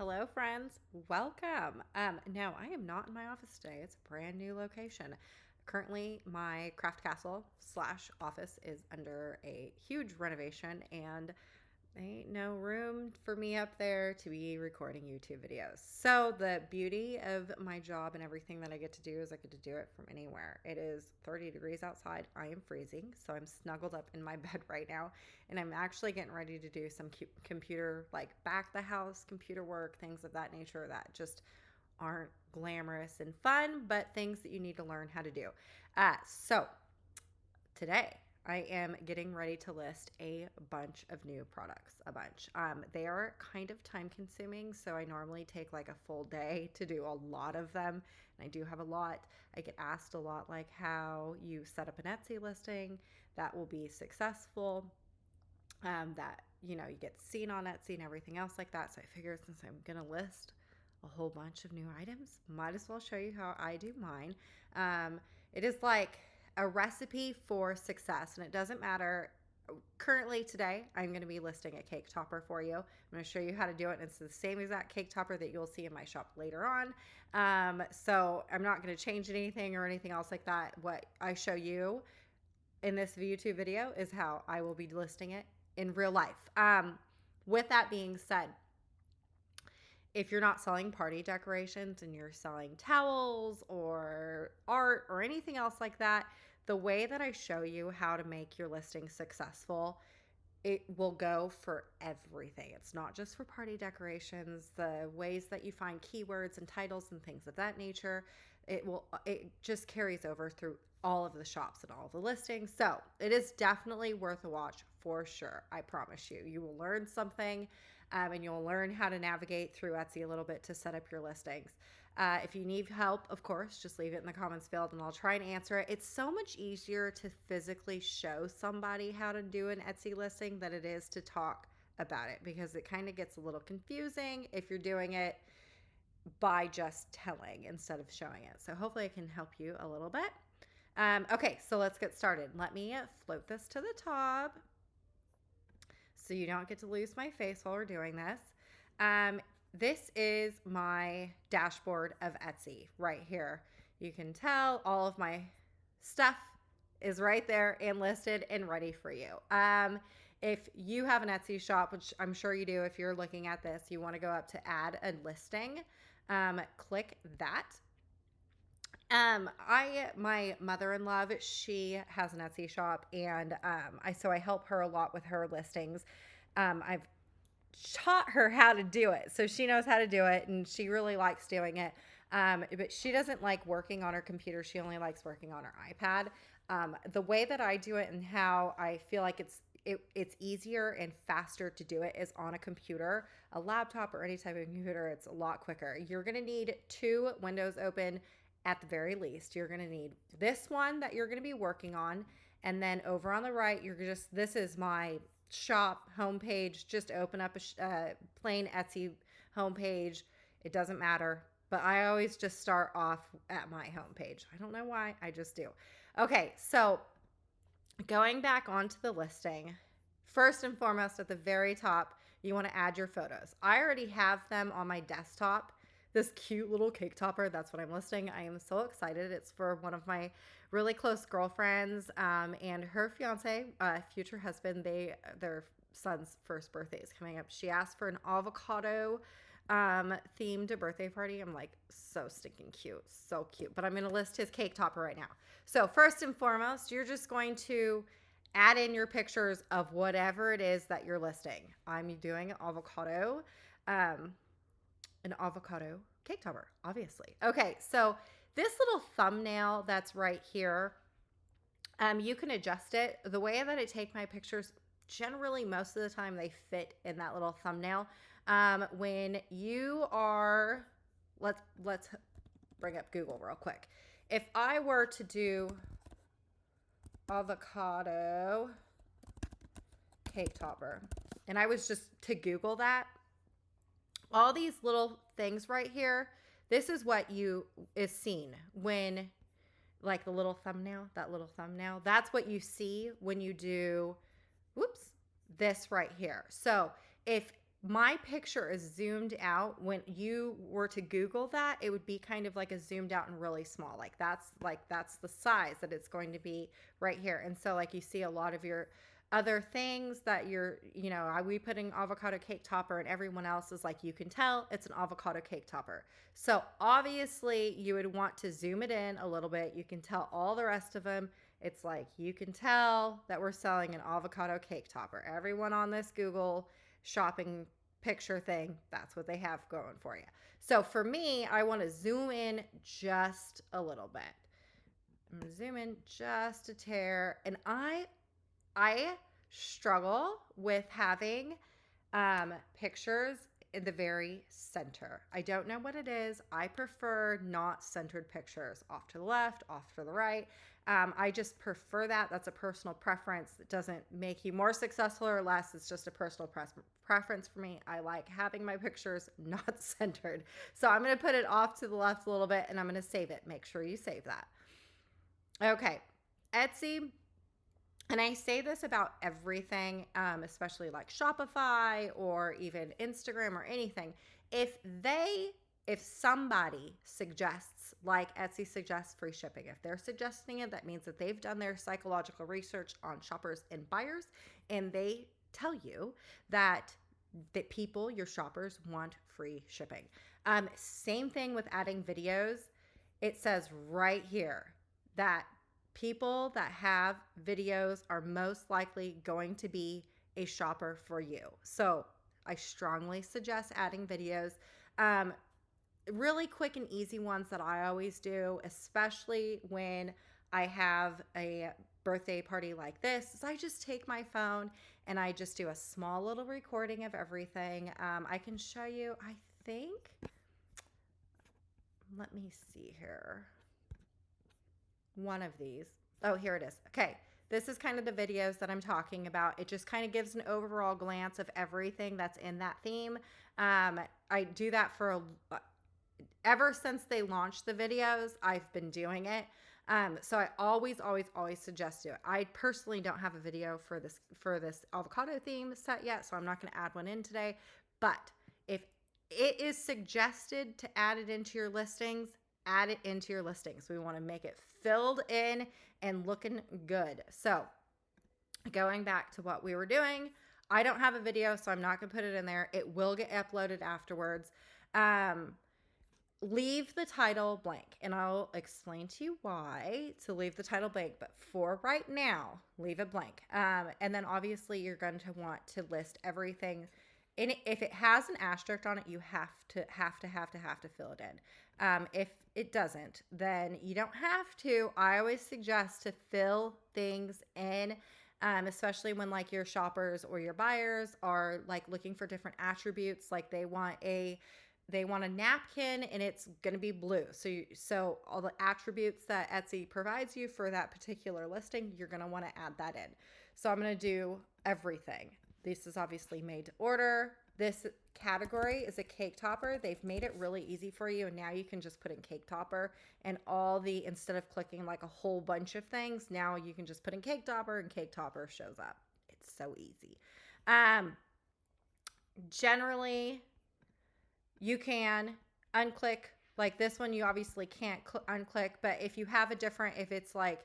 Hello, friends. Welcome. No, I am not in my office today. It's a brand new location. Currently, my craft castle slash office is under a huge renovation, and ain't no room for me up there to be recording YouTube videos. So the beauty of my job and everything that I get to do is I get to do it from anywhere. It is 30 degrees outside. I am freezing, so I'm snuggled up in my bed right now, and I'm actually getting ready to do some computer, like back the house computer work, things of that nature that just aren't glamorous and fun, but things that you need to learn how to do. So today I am getting ready to list a bunch of new products, a bunch. They are kind of time consuming, so I normally take like a full day to do a lot of them, and I do have a lot. I get asked a lot like how you set up an Etsy listing that will be successful, that you get seen on Etsy and everything else like that. So I figure since I'm gonna list a whole bunch of new items, might as well show you how I do mine. It is like a recipe for success, and it doesn't matter. Currently today, I'm going to be listing a cake topper for you. I'm going to show you how to do it, and it's the same exact cake topper that you'll see in my shop later on. So I'm not going to change anything or anything else like that. What I show you in this YouTube video is how I will be listing it in real life. With that being said, if you're not selling party decorations and you're selling towels or art or anything else like that, the way that I show you how to make your listing successful, it will go for everything. It's not just for party decorations. The ways that you find keywords and titles and things of that nature, it just carries over through all of the shops and all of the listings. So it is definitely worth a watch for sure. I promise you. You will learn something, and you'll learn how to navigate through Etsy a little bit to set up your listings. If you need help, of course, just leave it in the comments field and I'll try and answer it. It's so much easier to physically show somebody how to do an Etsy listing than it is to talk about it, because it kind of gets a little confusing if you're doing it by just telling instead of showing it. So hopefully I can help you a little bit. Okay, so let's get started. Let me float this to the top so you don't get to lose my face while we're doing this. This is my dashboard of Etsy right here. You can tell all of my stuff is right there and listed and ready for you. If you have an Etsy shop, which I'm sure you do, if you're looking at this, you want to go up to add a listing, click that. My mother-in-law, she has an Etsy shop, and I help her a lot with her listings. I've taught her how to do it, so she knows how to do it, and she really likes doing it. But she doesn't like working on her computer. She only likes working on her iPad. The way that I do it and how I feel like it's easier and faster to do it is on a computer, a laptop, or any type of computer. It's a lot quicker. You're going to need 2 windows open at the very least. You're going to need this one that you're going to be working on, and then over on the right, this is my shop homepage. Just open up a plain Etsy homepage. It doesn't matter, but I always just start off at my homepage. I don't know why, I just do. Okay, so going back onto the listing, first and foremost at the very top, you want to add your photos. I already have them on my desktop. This cute little cake topper, that's what I'm listing. I am so excited. It's for one of my really close girlfriends, and her fiance, future husband. Their son's first birthday is coming up. She asked for an avocado themed birthday party. I'm like, so stinking cute, so cute. But I'm going to list his cake topper right now. So first and foremost, you're just going to add in your pictures of whatever it is that you're listing. I'm doing an avocado cake topper, obviously. Okay, so this little thumbnail that's right here, you can adjust it. The way that I take my pictures, generally most of the time they fit in that little thumbnail. When you are, let's bring up Google real quick. If I were to do avocado cake topper, and I was just to Google that, all these little things right here, this is what is seen when, like the little thumbnail, that's what you see when you do, this right here. So if my picture is zoomed out. When you were to Google that, it would be kind of like a zoomed out and really small. That's the size that it's going to be right here. And so like you see a lot of your other things that we putting avocado cake topper, and everyone else is like, you can tell it's an avocado cake topper. So obviously you would want to zoom it in a little bit. You can tell all the rest of them. It's like, you can tell that we're selling an avocado cake topper. Everyone on this Google shopping picture thing, that's what they have going for you. So for me, I want to zoom in just a little bit. I'm going to zoom in just a tear. And I struggle with having pictures in the very center. I don't know what it is. I prefer not centered pictures, off to the left, off to the right. I just prefer that. That's a personal preference. It doesn't make you more successful or less. It's just a personal preference for me. I like having my pictures not centered. So I'm going to put it off to the left a little bit, and I'm going to save it. Make sure you save that. Okay, Etsy. And I say this about everything, especially like Shopify or even Instagram or anything. If somebody suggests, like Etsy suggests free shipping, if they're suggesting it, that means that they've done their psychological research on shoppers and buyers, and they tell you that people, your shoppers, want free shipping. Same thing with adding videos. It says right here that people that have videos are most likely going to be a shopper for you. So I strongly suggest adding videos. Really quick and easy ones that I always do, especially when I have a birthday party like this, is I just take my phone and I just do a small little recording of everything. I can show you, I think, let me see here. One of these. Oh, here it is. Okay. This is kind of the videos that I'm talking about. It just kind of gives an overall glance of everything that's in that theme. I do that for ever since they launched the videos, I've been doing it. So I always suggest it. I personally don't have a video for this avocado theme set yet, so I'm not going to add one in today. But if it is suggested to add it into your listings, add it into your listings. We want to make it filled in and looking good. So going back to what we were doing, I don't have a video, so I'm not going to put it in there. It will get uploaded afterwards. Leave the title blank, and I'll explain to you why to leave the title blank, but for right now, leave it blank. And then obviously you're going to want to list everything. And if it has an asterisk on it, you have to fill it in. If it doesn't, then you don't have to. I always suggest to fill things in, especially when like your shoppers or your buyers are like looking for different attributes. Like they want a napkin and it's going to be blue. So all the attributes that Etsy provides you for that particular listing, you're going to want to add that in. So I'm going to do everything. This is obviously made to order. This category is a cake topper. They've made it really easy for you. And now you can just put in cake topper and instead of clicking like a whole bunch of things, now you can just put in cake topper and cake topper shows up. It's so easy. Generally, you can unclick like this one. You obviously can't unclick, but if you have if it's like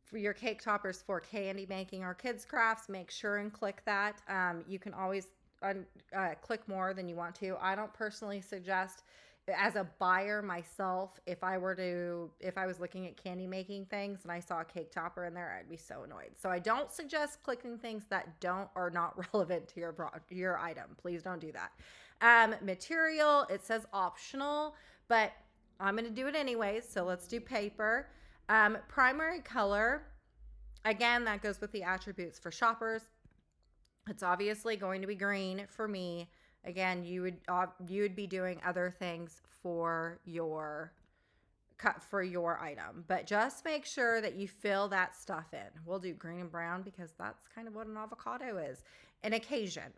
for your cake toppers for candy making or kids crafts, make sure and click that. You can always click more than you want to. I don't personally suggest, as a buyer myself, if I was looking at candy making things and I saw a cake topper in there, I'd be so annoyed. So I don't suggest clicking things that are not relevant to your item. Please don't do that. Material, it says optional, but I'm going to do it anyways. So let's do paper. Primary color, again, that goes with the attributes for shoppers. It's obviously going to be green for me. Again, you would be doing other things for your item, but just make sure that you fill that stuff in. We'll do green and brown because that's kind of what an avocado is. An occasion.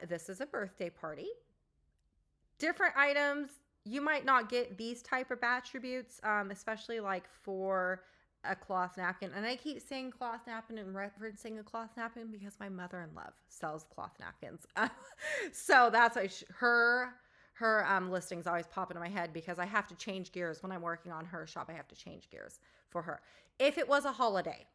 This is a birthday party. Different items. You might not get these type of attributes, especially like for a cloth napkin, and I keep saying cloth napkin and referencing a cloth napkin because my mother-in-law sells cloth napkins. So that's why her listings always pop into my head because I have to change gears when I'm working on her shop. I have to change gears for her. If it was a holiday,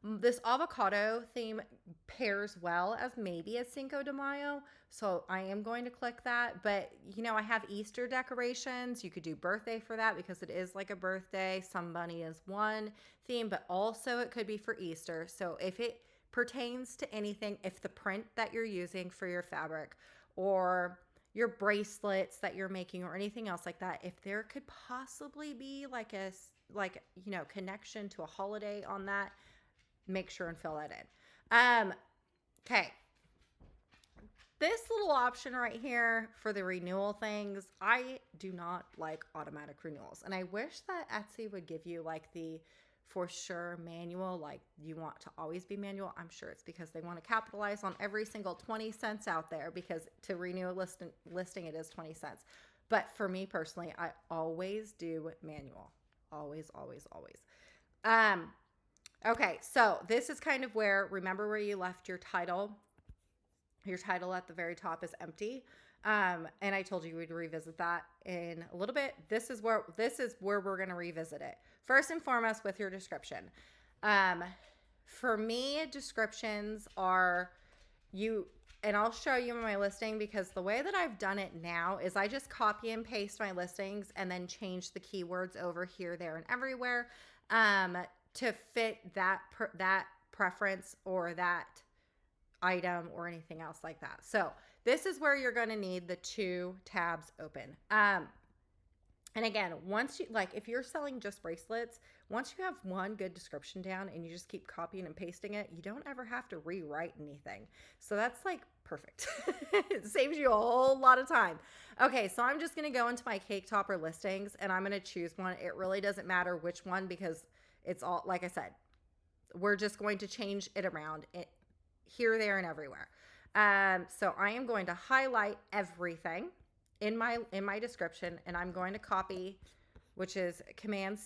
this avocado theme pairs well as maybe a Cinco de Mayo. So I am going to click that. But, you know, I have Easter decorations. You could do birthday for that because it is like a birthday. Some bunny is one theme, but also it could be for Easter. So if it pertains to anything, if the print that you're using for your fabric or your bracelets that you're making or anything else like that, if there could possibly be like you know, connection to a holiday on that, make sure and fill that in. Okay. This little option right here for the renewal things, I do not like automatic renewals. And I wish that Etsy would give you like the for sure manual, like you want to always be manual. I'm sure it's because they want to capitalize on every single 20 cents out there, because to renew a listing it is 20 cents. But for me personally, I always do manual. Always, always, always. Okay, so this is kind of where, remember where you left your title? Your title at the very top is empty. And I told you we'd revisit that in a little bit. This is where we're going to revisit it. First and foremost with your description. For me, descriptions are and I'll show you my listing, because the way that I've done it now is I just copy and paste my listings and then change the keywords over here, there, and everywhere to fit that preference or that item or anything else like that. So this is where you're going to need the 2 tabs open. And again, once you, like, if you're selling just bracelets, once you have one good description down and you just keep copying and pasting it, you don't ever have to rewrite anything. So that's like perfect. It saves you a whole lot of time. Okay, so I'm just going to go into my cake topper listings and I'm going to choose one. It really doesn't matter which one because it's all, like I said, we're just going to change it around here, there, and everywhere. So I am going to highlight everything in my description, and I'm going to copy, which is Command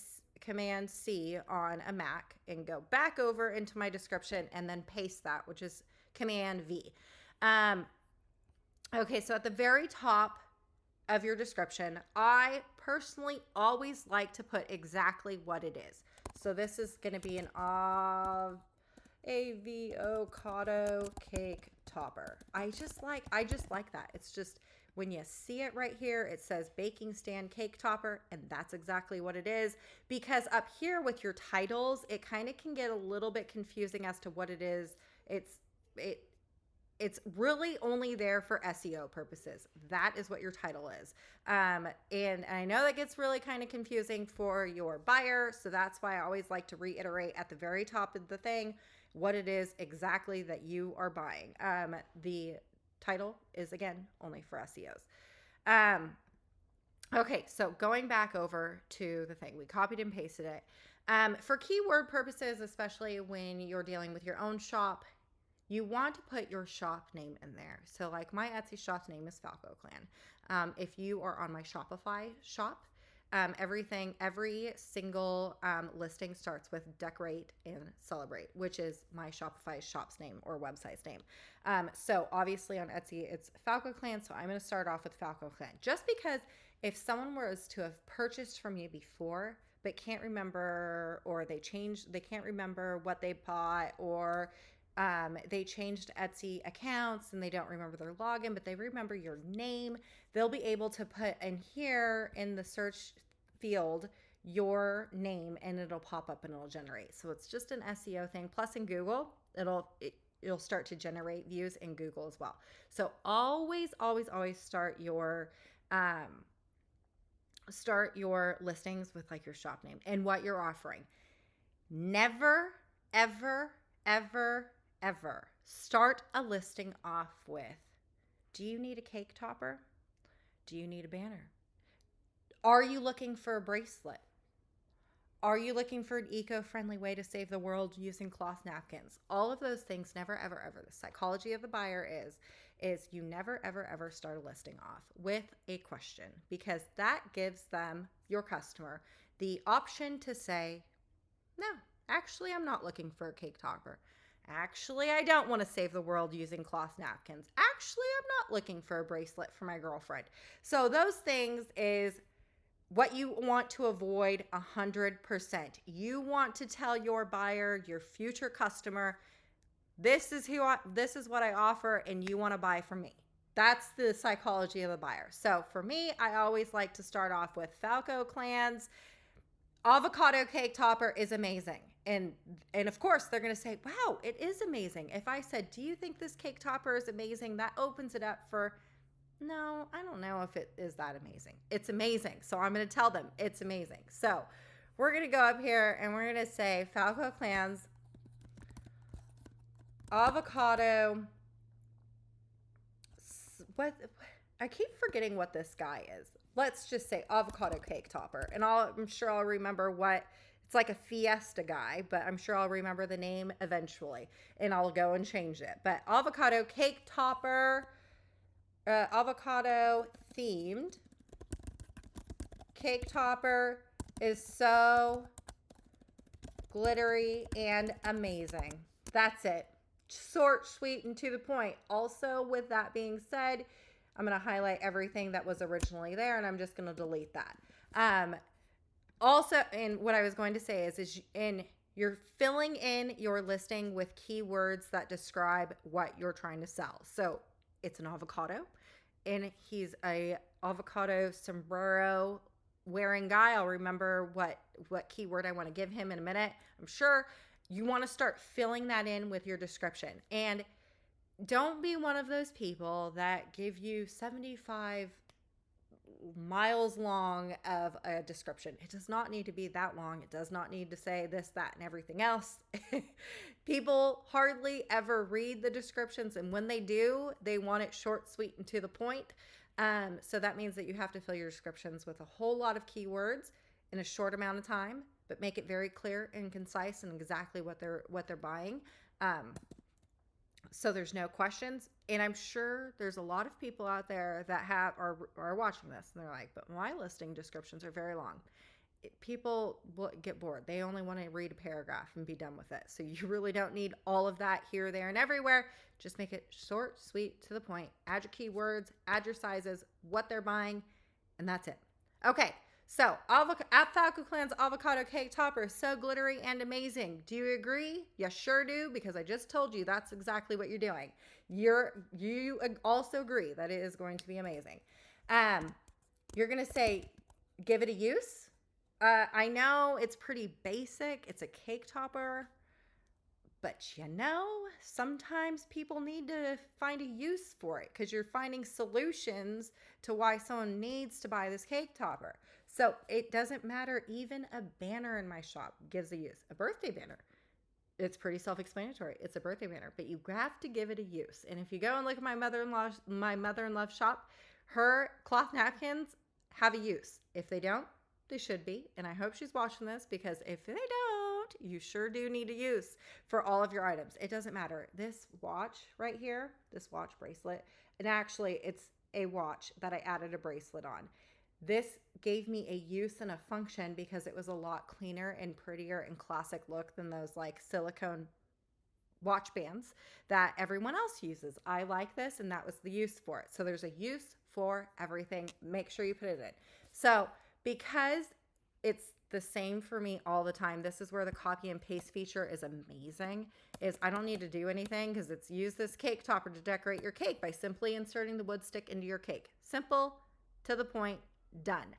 C on a Mac, and go back over into my description and then paste that, which is Command V. Okay, so at the very top of your description, I personally always like to put exactly what it is. So this is going to be an avocado cake topper. I just like that. It's just, when you see it right here, it says baking stand cake topper, and that's exactly what it is. Because up here with your titles, it kind of can get a little bit confusing as to what it is. It's really only there for SEO purposes. That is what your title is. And I know that gets really kind of confusing for your buyer, so that's why I always like to reiterate at the very top of the thing what it is exactly that you are buying. The title is, again, only for SEOs. Okay, so going back over to the thing, we copied and pasted it. For keyword purposes, especially when you're dealing with your own shop, you want to put your shop name in there. So like my Etsy shop name is Falco Clan. If you are on my Shopify shop, every single listing starts with decorate and celebrate, which is my Shopify shop's name or website's name. So obviously on Etsy, it's Falco Clan. So I'm going to start off with Falco Clan, just because if someone was to have purchased from you before, but can't remember, or they can't remember what they bought, or they changed Etsy accounts and they don't remember their login, but they remember your name, they'll be able to put in here in the search field your name and it'll pop up and it'll generate. So it's just an SEO thing. Plus in Google, you'll start to generate views in Google as well. So always start your listings with like your shop name and what you're offering. Never, ever, ever, ever start a listing off with, do you need a cake topper? Do you need a banner? Are you looking for a bracelet? Are you looking for an eco-friendly way to save the world using cloth napkins? All of those things, never, ever, ever. The psychology of the buyer is you never, ever, ever start a listing off with a question, because that gives them, your customer, the option to say, no, actually, I'm not looking for a cake topper. Actually, I don't want to save the world using cloth napkins. Actually, I'm not looking for a bracelet for my girlfriend. So those things is what you want to avoid 100%. You want to tell your buyer, your future customer, this is what I offer and you want to buy from me. That's the psychology of a buyer. So for me, I always like to start off with Falco clans. Avocado cake topper is amazing. And of course, they're going to say, wow, it is amazing. If I said, do you think this cake topper is amazing? That opens it up for, no, I don't know if it is that amazing. It's amazing. So I'm going to tell them it's amazing. So we're going to go up here and we're going to say Falco clans, avocado. What? I keep forgetting what this guy is. Let's just say avocado cake topper. And I'm sure I'll remember what, it's like a Fiesta guy, but I'm sure I'll remember the name eventually. And I'll go and change it. But avocado cake topper, avocado themed cake topper is so glittery and amazing. That's it. Short, sweet, and to the point. Also, with that being said, I'm going to highlight everything that was originally there, and I'm just going to delete that. Also, and what I was going to say is you're filling in your listing with keywords that describe what you're trying to sell. So it's an avocado, and he's a avocado sombrero wearing guy. I'll remember what keyword I want to give him in a minute. I'm sure you want to start filling that in with your description. And don't be one of those people that give you 75 miles long of a description. It does not need to be that long. It does not need to say this, that, and everything else. People hardly ever read the descriptions. And when they do, they want it short, sweet, and to the point. So that means that you have to fill your descriptions with a whole lot of keywords in a short amount of time, but make it very clear and concise and exactly what they're buying. So there's no questions. And I'm sure there's a lot of people out there that are watching this and they're like, but my listing descriptions are very long. People will get bored. They only want to read a paragraph and be done with it. So you really don't need all of that here, there, and everywhere. Just make it short, sweet, to the point. Add your keywords, add your sizes, what they're buying, and that's it. Okay. So, at Falco Clan's avocado cake topper is so glittery and amazing. Do you agree? You sure do, because I just told you that's exactly what you're doing. You also agree that it is going to be amazing. You're going to say, give it a use. I know it's pretty basic. It's a cake topper. But sometimes people need to find a use for it because you're finding solutions to why someone needs to buy this cake topper. So it doesn't matter. Even a banner in my shop gives a use. A birthday banner. It's pretty self-explanatory. It's a birthday banner, but you have to give it a use. And if you go and look at my mother-in-law's shop, her cloth napkins have a use. If they don't, they should be. And I hope she's watching this because if they don't, you sure do need a use for all of your items. It doesn't matter. This watch right here, this watch bracelet, and actually it's a watch that I added a bracelet on. This gave me a use and a function because it was a lot cleaner and prettier and classic look than those like silicone watch bands that everyone else uses. I like this, and that was the use for it. So there's a use for everything. Make sure you put it in. So because it's the same for me all the time, this is where the copy and paste feature is amazing, is I don't need to do anything because it's use this cake topper to decorate your cake by simply inserting the wood stick into your cake. Simple, to the point, done.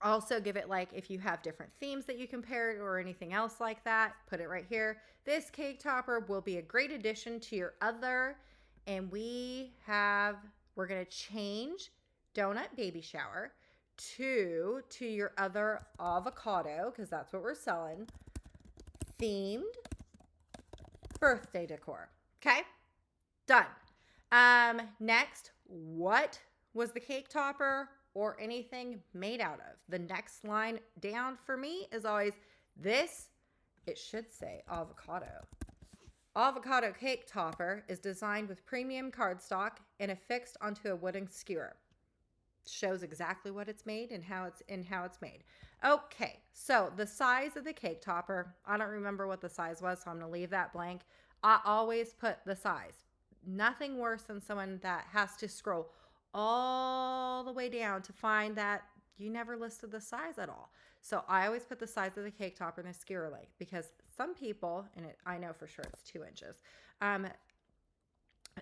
Also give it, like, if you have different themes that you can pair it or anything else like that, put it right here. This cake topper will be a great addition to your other, and we're going to change donut baby shower to your other avocado, because that's what we're selling, themed birthday decor. Okay, done. Next, what was the cake topper or anything made out of? The next line down for me is always this. It should say avocado. Avocado cake topper is designed with premium cardstock and affixed onto a wooden skewer. shows exactly what it's made and how it's made. Okay, so the size of the cake topper, I don't remember what the size was, so I'm gonna leave that blank. I always put the size. Nothing worse than someone that has to scroll all the way down to find that you never listed the size at all. So I always put the size of the cake topper in the skewer length, because some people, and I know for sure it's 2 inches.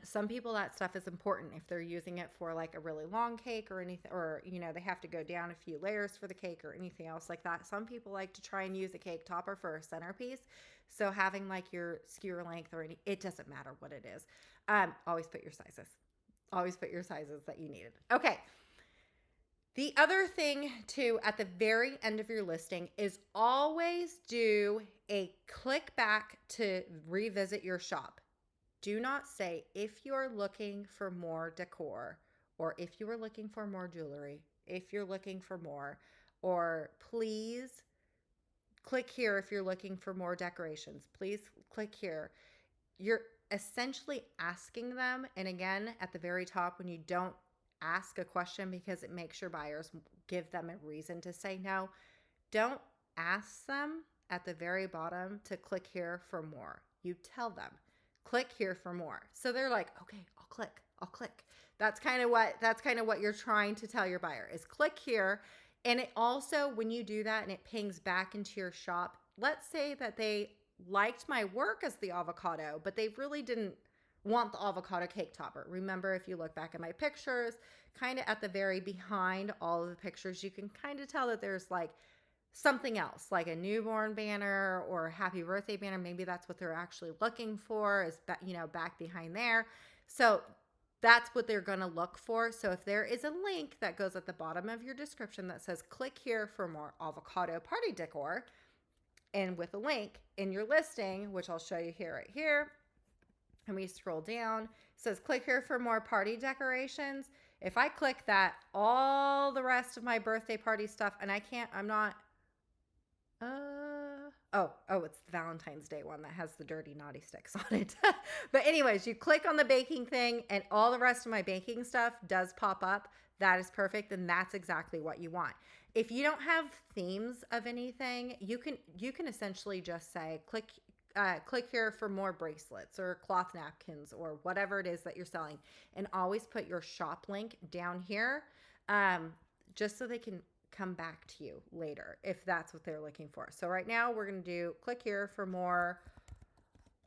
Some people, that stuff is important if they're using it for like a really long cake or anything, or they have to go down a few layers for the cake or anything else like that. Some people like to try and use a cake topper for a centerpiece, so having like your skewer length or it doesn't matter what it is. Always put your sizes that you needed. Okay, the other thing too, at the very end of your listing, is always do a click back to revisit your shop. Do not say, if you're looking for more decor, or if you are looking for more jewelry, if you're looking for more, or please click here if you're looking for more decorations. Please click here. You're essentially asking them. And again, at the very top, when you don't ask a question because it makes your buyers, give them a reason to say no, don't ask them at the very bottom to click here for more. You tell them, click here for more. So they're like, okay, I'll click. That's kind of what you're trying to tell your buyer is click here. And it also, when you do that and it pings back into your shop, let's say that they liked my work as the avocado, but they really didn't want the avocado cake topper. Remember, if you look back at my pictures, kind of at the very behind all of the pictures, you can kind of tell that there's like something else, like a newborn banner or a happy birthday banner. Maybe that's what they're actually looking for, is back behind there. So that's what they're going to look for. So if there is a link that goes at the bottom of your description that says click here for more avocado party decor, and with a link in your listing, which I'll show you here, right here, and we scroll down, it says click here for more party decorations. If I click that, all the rest of my birthday party stuff, and I'm not, it's the Valentine's Day one that has the dirty naughty sticks on it. But anyways, you click on the baking thing and all the rest of my baking stuff does pop up. That is perfect, and that's exactly what you want. If you don't have themes of anything, you can essentially just say click here for more bracelets or cloth napkins or whatever it is that you're selling, and always put your shop link down here, just so they can come back to you later if that's what they're looking for. So right now we're going to do click here for more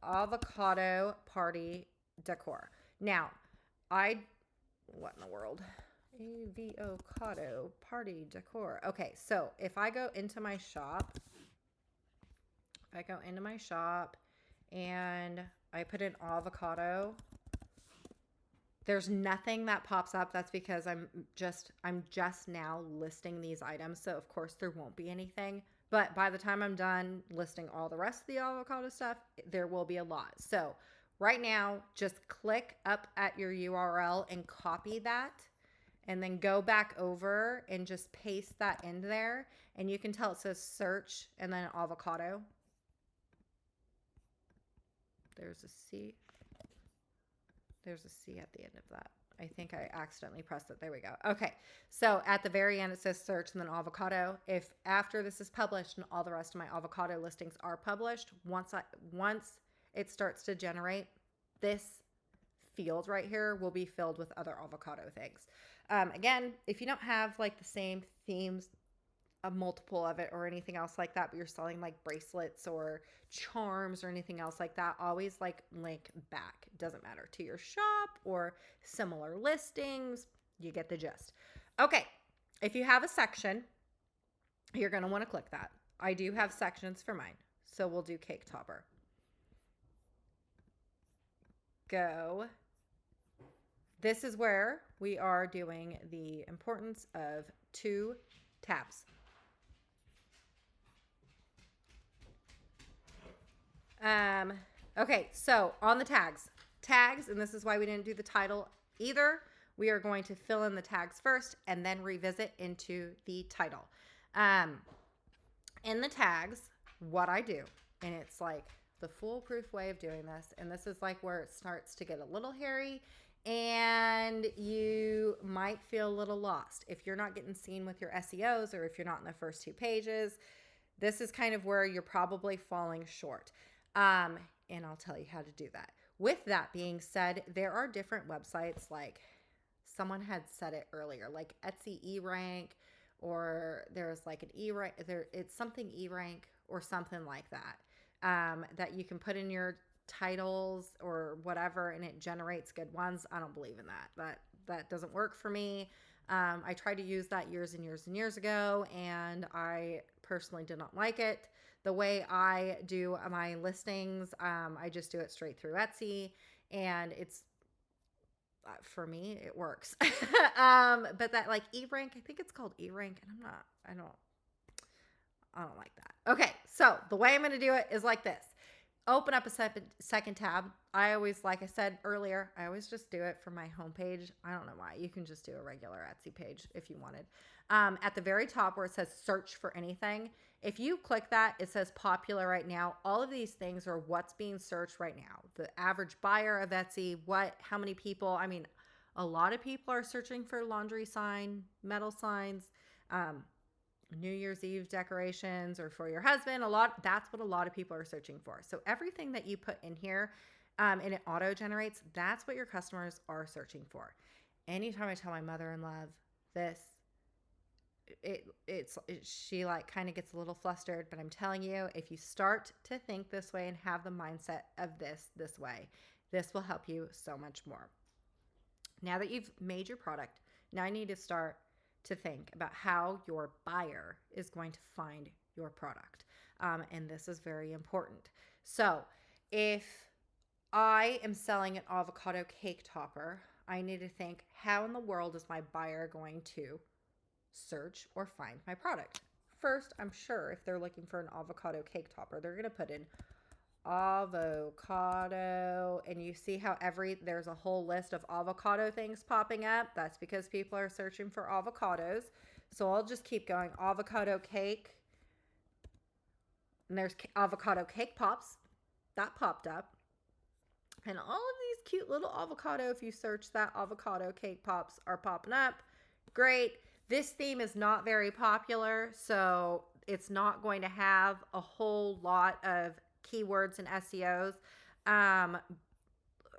avocado party decor. Now, what in the world? Avocado party decor. Okay, so if I go into my shop, and I put in avocado, there's nothing that pops up. That's because I'm just now listing these items. So of course there won't be anything, but by the time I'm done listing all the rest of the avocado stuff, there will be a lot. So right now, just click up at your URL and copy that, and then go back over and just paste that in there. And you can tell it says search and then avocado. There's a C. There's a C at the end of that. I think I accidentally pressed it. There we go. Okay. So at the very end, it says search and then avocado. If after this is published and all the rest of my avocado listings are published, once it starts to generate, this field right here will be filled with other avocado things. Again, if you don't have like the same themes, a multiple of it or anything else like that, but you're selling like bracelets or charms or anything else like that, always like link back. It doesn't matter, to your shop or similar listings. You get the gist. Okay, if you have a section, you're going to want to click that. I do have sections for mine, so we'll do cake topper. Go. This is where we are doing the importance of 2 tabs. Okay, so on the tags, and this is why we didn't do the title either. We are going to fill in the tags first and then revisit into the title. In the tags, what I do, and it's like the foolproof way of doing this, and this is like where it starts to get a little hairy and you might feel a little lost. If you're not getting seen with your SEOs, or if you're not in the first 2 pages, this is kind of where you're probably falling short. And I'll tell you how to do that. With that being said, there are different websites, like someone had said it earlier, like Etsy eRank, or there's like an eRank, it's something eRank or something like that, that you can put in your titles or whatever, and it generates good ones. I don't believe in that. That doesn't work for me. I tried to use that years and years and years ago, and I personally did not like it. The way I do my listings, I just do it straight through Etsy, and it's, for me, it works. But that, like, eRank, I think it's called eRank, and I don't like that. Okay, so the way I'm going to do it is like this. Open up a second tab. I always, like I said earlier, I always just do it for my homepage. I don't know why. You can just do a regular Etsy page if you wanted. At the very top where it says search for anything, if you click that, it says popular right now. All of these things are what's being searched right now. The average buyer of Etsy, how many people, I mean, a lot of people are searching for laundry sign, metal signs, New Year's Eve decorations, or for your husband. That's what a lot of people are searching for. So everything that you put in here, and it auto generates, that's what your customers are searching for. Anytime I tell my mother-in-law this, she like kind of gets a little flustered, but I'm telling you, if you start to think this way and have the mindset of this way, this will help you so much more. Now that you've made your product, now I need to start to think about how your buyer is going to find your product. And this is very important. So if I am selling an avocado cake topper, I need to think, how in the world is my buyer going to search or find my product? First, I'm sure if they're looking for an avocado cake topper, they're going to put in avocado, and you see how there's a whole list of avocado things popping up. That's because people are searching for avocados. So I'll just keep going. Avocado cake, and there's avocado cake pops that popped up, and all of these cute little avocado, if you search that, avocado cake pops are popping up. Great. This theme is not very popular, so it's not going to have a whole lot of keywords and SEOs.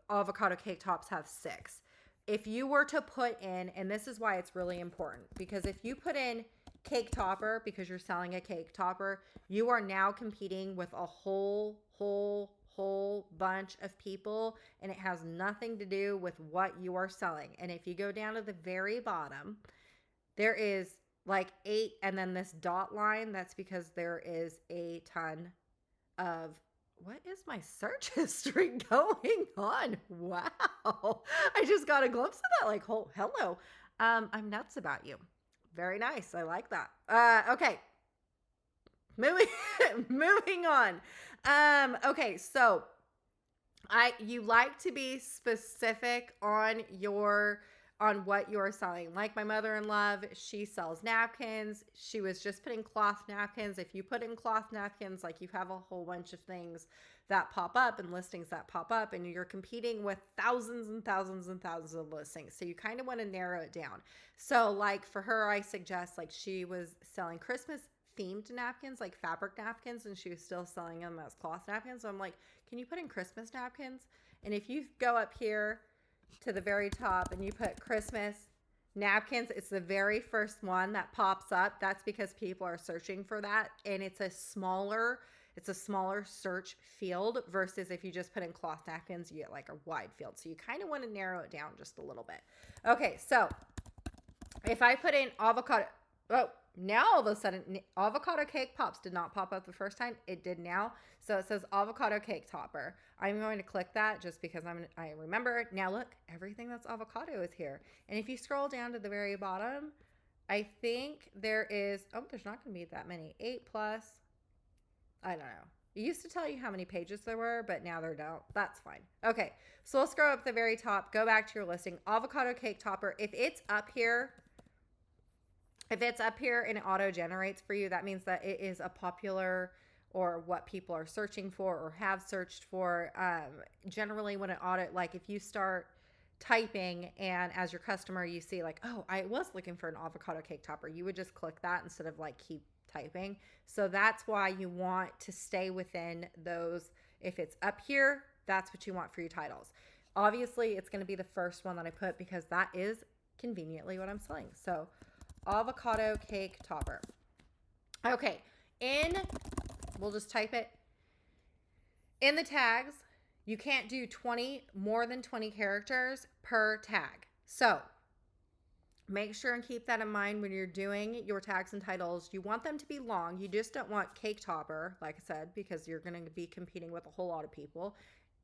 Avocado cake tops have 6. If you were to put in, and this is why it's really important, because if you put in cake topper because you're selling a cake topper, you are now competing with a whole bunch of people, and it has nothing to do with what you are selling. And if you go down to the very bottom, there is like 8, and then this dot line, that's because there is a ton of, what is my search history going on? Wow. I just got a glimpse of that, like, oh, hello. I'm nuts about you. Very nice. I like that. Okay. Moving on. Okay, so you like to be specific on what you're selling. Like my mother-in-law, she sells napkins. She was just putting cloth napkins. If you put in cloth napkins, like, you have a whole bunch of things that pop up and listings that pop up, and you're competing with thousands and thousands and thousands of listings. So you kind of want to narrow it down. So like for her, I suggest, like, she was selling Christmas themed napkins, like fabric napkins, and she was still selling them as cloth napkins. So I'm like, can you put in Christmas napkins? And if you go up here to the very top and you put Christmas napkins, it's the very first one that pops up. That's because people are searching for that, and it's a smaller search field versus if you just put in cloth napkins, you get like a wide field. So you kind of want to narrow it down just a little bit. Okay, so if I put in avocado, now all of a sudden avocado cake pops did not pop up the first time. It did now. So it says avocado cake topper. I'm going to click that just because I remember it. Now look, everything that's avocado is here. And if you scroll down to the very bottom, I think there is, there's not going to be that many. 8 plus, I don't know. It used to tell you how many pages there were, but now they don't. That's fine. Okay, so let's scroll up to the very top. Go back to your listing. Avocado cake topper. If it's up here and it auto generates for you, that means that it is a popular, or what people are searching for or have searched for. Generally when it like if you start typing, and as your customer, you see like, oh, I was looking for an avocado cake topper. You would just click that instead of like keep typing. So that's why you want to stay within those. If it's up here, that's what you want for your titles. Obviously, it's going to be the first one that I put because that is conveniently what I'm selling. So avocado cake topper. Okay, we'll just type it. In the tags, you can't do more than 20 characters per tag. So make sure and keep that in mind when you're doing your tags and titles. You want them to be long. You just don't want cake topper, like I said, because you're going to be competing with a whole lot of people.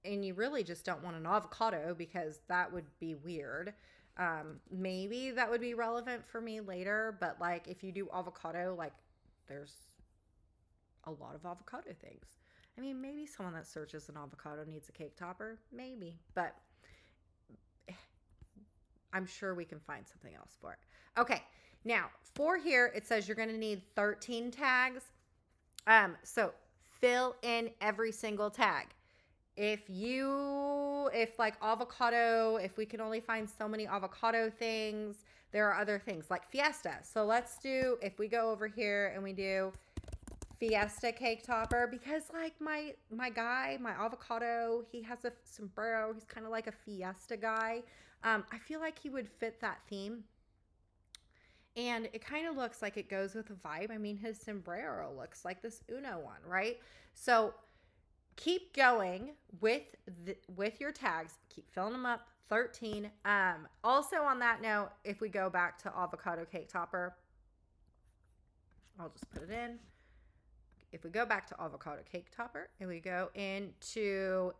And you really just don't want an avocado because that would be weird. Maybe that would be relevant for me later, but like if you do avocado, like there's a lot of avocado things. I mean, maybe someone that searches an avocado needs a cake topper, maybe, but I'm sure we can find something else for it. Okay, now for here, it says you're going to need 13 tags. So fill in every single tag. If like avocado, if we can only find so many avocado things, there are other things like fiesta. So let's do, if we go over here and we do fiesta cake topper, because like my avocado, he has a sombrero. He's kind of like a fiesta guy. I feel like he would fit that theme. And it kind of looks like it goes with the vibe. I mean, his sombrero looks like this Uno one, right? So keep going with your tags. Keep filling them up. 13. Also on that note, if we go back to avocado cake topper, I'll just put it in. If we go back to avocado cake topper and we go into,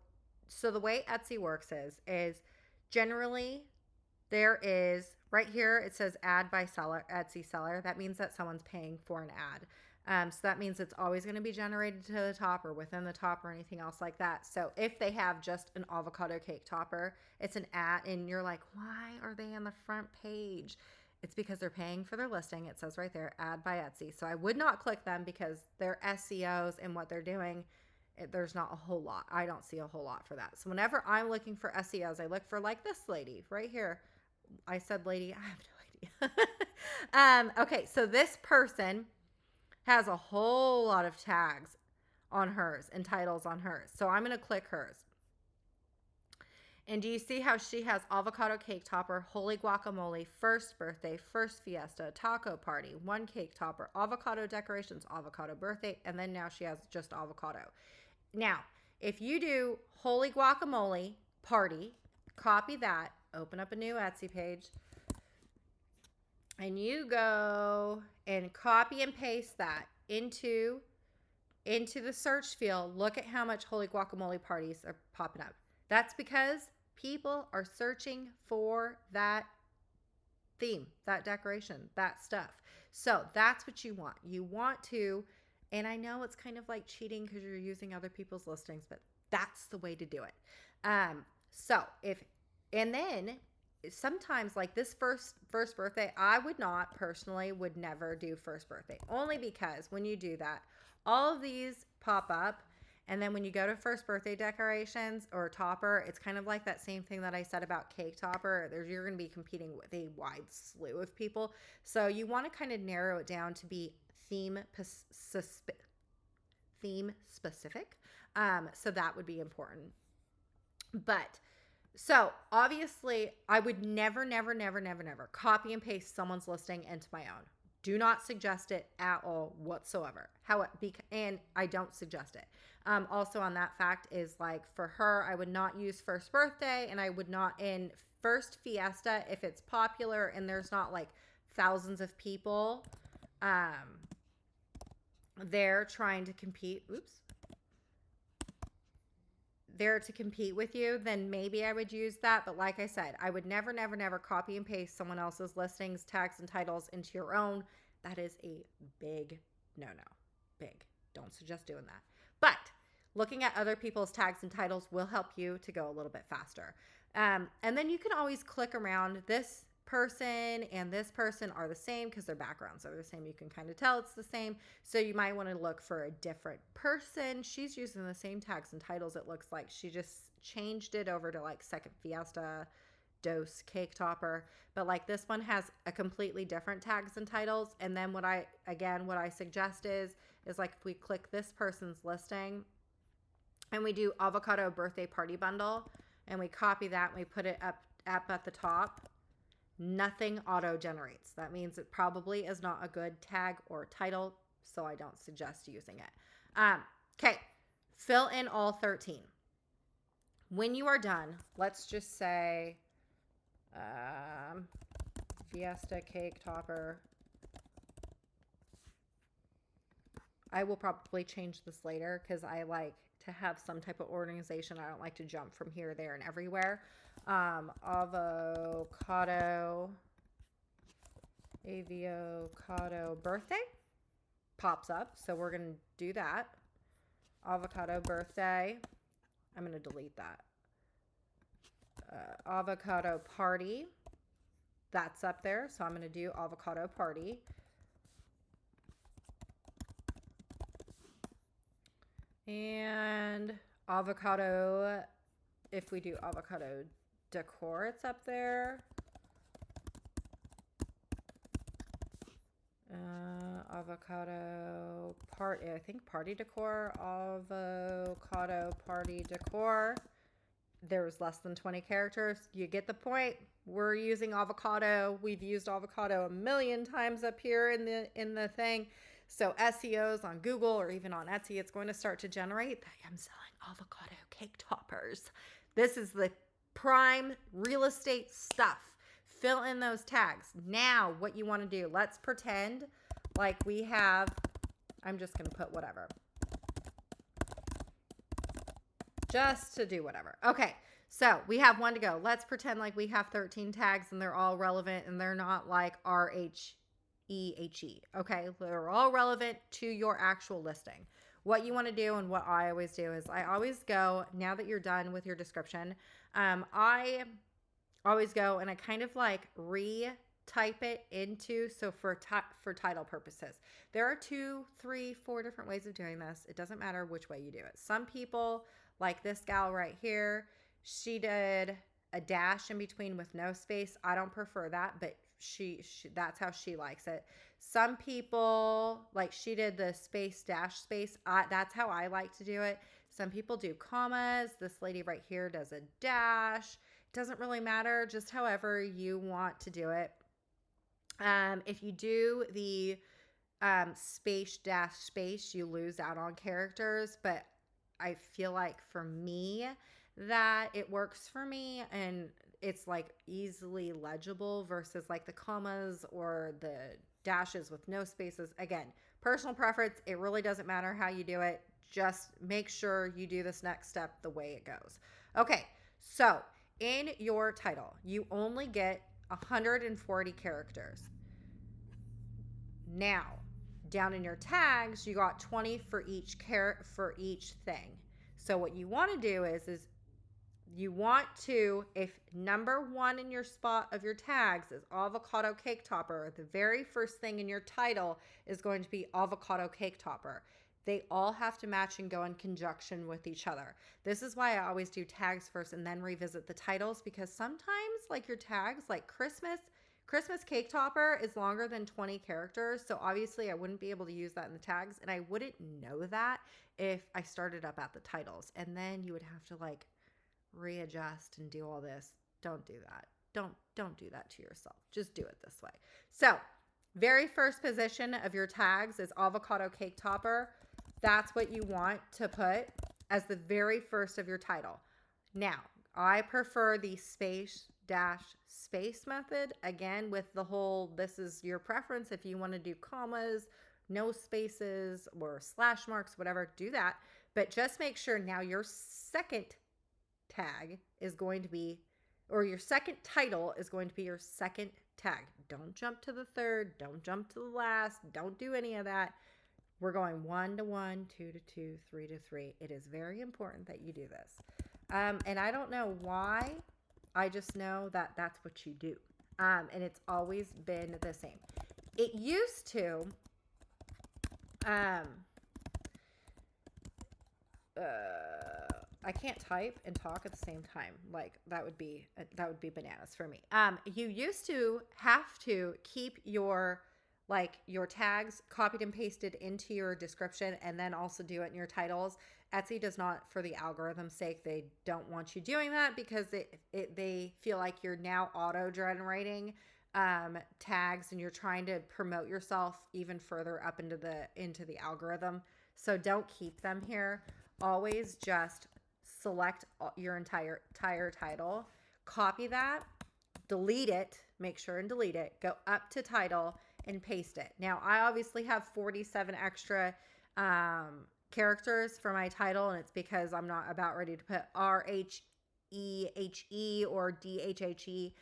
so the way Etsy works is generally there is right here, it says ad by seller, Etsy seller. That means that someone's paying for an ad. So that means it's always going to be generated to the top or within the top or anything else like that. So if they have just an avocado cake topper, it's an ad, and you're like, why are they on the front page? It's because they're paying for their listing. It says right there, ad by Etsy. So I would not click them because they're SEOs and what they're doing, there's not a whole lot. I don't see a whole lot for that. So whenever I'm looking for SEOs, I look for like this lady right here. I said lady, I have no idea. Okay, so this person has a whole lot of tags on hers and titles on hers. So I'm going to click hers. And do you see how she has avocado cake topper, holy guacamole, first birthday, first fiesta, taco party, one cake topper, avocado decorations, avocado birthday, and then now she has just avocado. Now, if you do holy guacamole party, copy that, open up a new Etsy page, and you go and copy and paste that into the search field. Look at how much holy guacamole parties are popping up. That's because people are searching for that theme, that decoration, that stuff. So that's what you want. You want to, and I know it's kind of like cheating because you're using other people's listings, but that's the way to do it. And then sometimes like this first birthday, I would never do first birthday, only because when you do that, all of these pop up. And then when you go to first birthday decorations or topper, it's kind of like that same thing that I said about cake topper. You're going to be competing with a wide slew of people. So you want to kind of narrow it down to be theme specific. So that would be important. But so obviously I would never copy and paste someone's listing into my own. Do not suggest it at all whatsoever. And I don't suggest it. Also on that fact is like for her, I would not use first birthday, and I would not in first fiesta if it's popular and there's not like thousands of people there trying to compete. There to compete with you, then maybe I would use that. But like I said, I would never copy and paste someone else's listings, tags, and titles into your own. That is a big no-no. Big. Don't suggest doing that. But looking at other people's tags and titles will help you to go a little bit faster. And then you can always click around. This person and this person are the same because their backgrounds are the same. You can kind of tell it's the same. So you might want to look for a different person. She's using the same tags and titles. It looks like she just changed it over to like second fiesta dose cake topper. But like this one has a completely different tags and titles. And then what I suggest is like if we click this person's listing and we do avocado birthday party bundle and we copy that and we put it up at the top, nothing auto generates. That means it probably is not a good tag or title, so I don't suggest using it. Okay, fill in all 13. When you are done, let's just say Fiesta cake topper. I will probably change this later because I like to have some type of organization. I don't like to jump from here, there, and everywhere. Avocado birthday pops up. So we're going to do that. Avocado birthday. I'm going to delete that. Avocado party. That's up there. So I'm going to do avocado party. And avocado, if we do avocado decor, it's up there. Avocado part, I think party decor, avocado party decor. There's less than 20 characters. You get the point. We're using avocado. We've used avocado a million times up here in the thing. So SEOs on Google or even on Etsy, it's going to start to generate that I'm selling avocado cake toppers. This is the prime real estate stuff. Fill in those tags. Now, what you want to do, let's pretend like we have, I'm just going to put whatever. Just to do whatever. Okay, so we have one to go. Let's pretend like we have 13 tags and they're all relevant and they're not like RHEHE. Okay, they're all relevant to your actual listing. What you want to do and what I always do is I always go, now that you're done with your description, I always go and I kind of like retype it into, so for title purposes. There are 2, 3, 4 different ways of doing this. It doesn't matter which way you do it. Some people, like this gal right here, she did a dash in between with no space. I don't prefer that, but she that's how she likes it. Some people, like she did the space dash space. That's how I like to do it. Some people do commas. This lady right here does a dash. It doesn't really matter, just however you want to do it. If you do the space dash space, you lose out on characters, but I feel like for me that it works for me and it's like easily legible versus like the commas or the dashes with no spaces. Again, personal preference. It really doesn't matter how you do it. Just make sure you do this next step the way it goes. Okay, so in your title, you only get 140 characters. Now, down in your tags, you got 20 for each thing. So what you want to do is you want to, if number 1 in your spot of your tags is avocado cake topper, the very first thing in your title is going to be avocado cake topper. They all have to match and go in conjunction with each other. This is why I always do tags first and then revisit the titles, because sometimes like your tags, like Christmas cake topper is longer than 20 characters. So obviously I wouldn't be able to use that in the tags, and I wouldn't know that if I started up at the titles, and then you would have to like readjust and do all this. Don't do that. Don't do that to yourself. Just do it this way. So very first position of your tags is avocado cake topper. That's what you want to put as the very first of your title. Now, I prefer the space dash space method. Again, with the whole, this is your preference. If you want to do commas, no spaces, or slash marks, whatever, do that. But just make sure now your second tag is going to be, or your second title is going to be your second tag. Don't jump to the third. Don't jump to the last. Don't do any of that. We're going 1 to 1, 2 to 2, 3 to 3. It is very important that you do this. And I don't know why. I just know that that's what you do. And it's always been the same. It used to, I can't type and talk at the same time. Like that would be bananas for me. You used to have to keep your tags copied and pasted into your description and then also do it in your titles. Etsy does not, for the algorithm's sake, they don't want you doing that because they feel like you're now auto generating tags and you're trying to promote yourself even further up into the algorithm. So don't keep them here. Always just select your entire title, copy that, delete it, make sure and delete it, go up to title and paste it. Now, I obviously have 47 extra characters for my title, and it's because I'm not about ready to put RHEHE or DHHE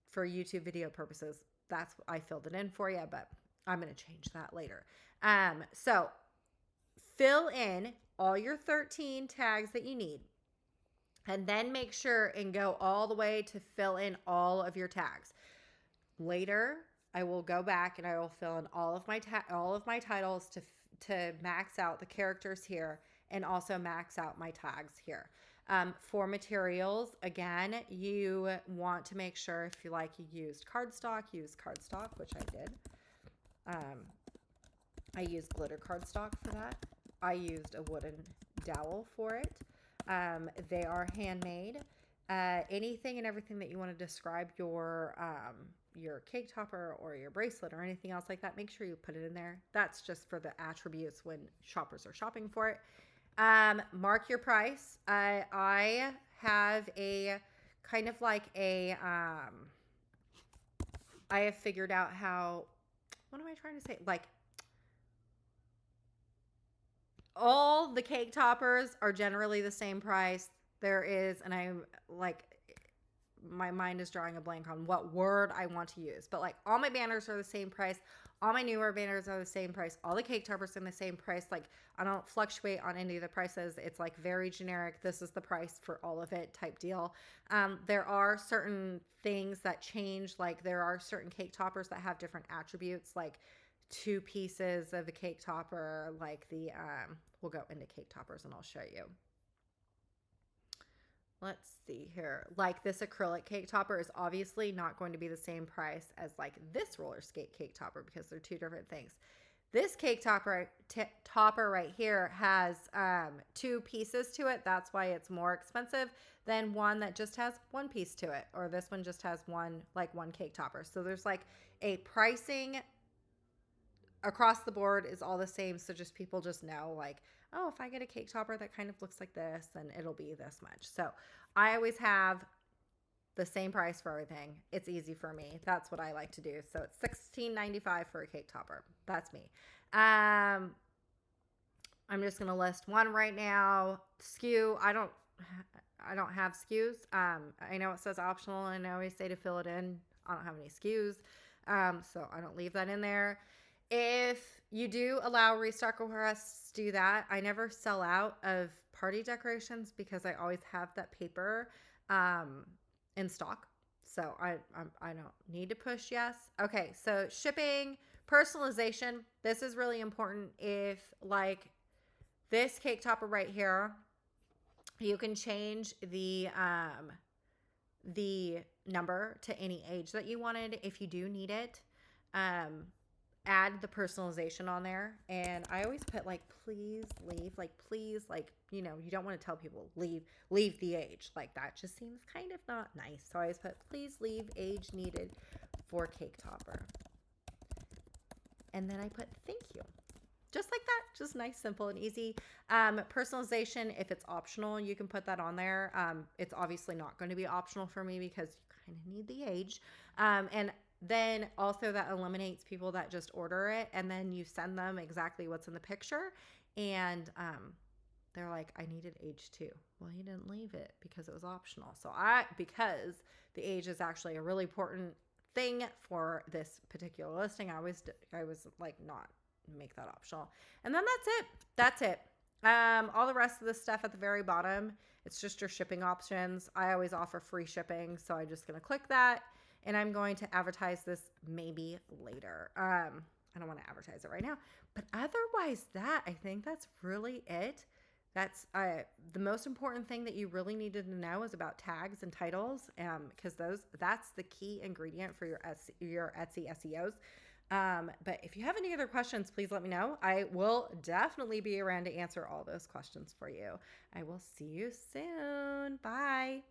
for YouTube video purposes. That's what I filled it in for you, but I'm going to change that later. So fill in all your 13 tags that you need, and then make sure and go all the way to fill in all of your tags. Later, I will go back and I will fill in all of my titles to max out the characters here and also max out my tags here. For materials, again, you want to make sure if you used cardstock, use cardstock, which I did. I used glitter cardstock for that. I used a wooden dowel for it. They are handmade. Anything and everything that you want to describe your cake topper or your bracelet or anything else like that, make sure you put it in there. That's just for the attributes when shoppers are shopping for it. Mark your price. I have a kind of like a, I have figured out how, what am I trying to say? Like, all the cake toppers are generally the same price. There is, and I'm like, my mind is drawing a blank on what word I want to use, but like all my banners are the same price. All my newer banners are the same price. All the cake toppers are the same price. Like I don't fluctuate on any of the prices. It's like very generic. This is the price for all of it type deal. There are certain things that change. Like there are certain cake toppers that have different attributes, like 2 pieces of the cake topper, like the, we'll go into cake toppers and I'll show you. Let's see here. Like this acrylic cake topper is obviously not going to be the same price as like this roller skate cake topper because they're 2 different things. This cake topper right here has 2 pieces to it. That's why it's more expensive than one that just has 1 piece to it. Or this one just has one cake topper. So there's like a pricing across the board is all the same. So just people just know like, oh, if I get a cake topper that kind of looks like this, then it'll be this much. So I always have the same price for everything. It's easy for me. That's what I like to do. So it's $16.95 for a cake topper. That's me. I'm just going to list one right now. SKU. I don't have SKUs. I know it says optional and I always say to fill it in. I don't have any SKUs. So I don't leave that in there. If you do allow restock requests, do that. I never sell out of party decorations because I always have that paper in stock. So I don't need to push yes. Okay, so shipping, personalization. This is really important. If like this cake topper right here, you can change the number to any age that you wanted if you do need it. Add the personalization on there, and I always put like please leave, like please, like, you know, you don't want to tell people leave the age, like that just seems kind of not nice. So I always put please leave age needed for cake topper, and then I put thank you, just like that, just nice, simple and easy. Personalization, if it's optional, you can put that on there. It's obviously not going to be optional for me because you kind of need the age, and then also that eliminates people that just order it and then you send them exactly what's in the picture and they're like, I needed age 2. Well, you didn't leave it because it was optional. So because the age is actually a really important thing for this particular listing, I was like not make that optional. And then that's it. All the rest of the stuff at the very bottom, it's just your shipping options. I always offer free shipping, so I'm just going to click that. And I'm going to advertise this maybe later. I don't want to advertise it right now. But otherwise I think that's really it. That's the most important thing that you really needed to know is about tags and titles, because that's the key ingredient for your Etsy SEOs. But if you have any other questions, please let me know. I will definitely be around to answer all those questions for you. I will see you soon. Bye.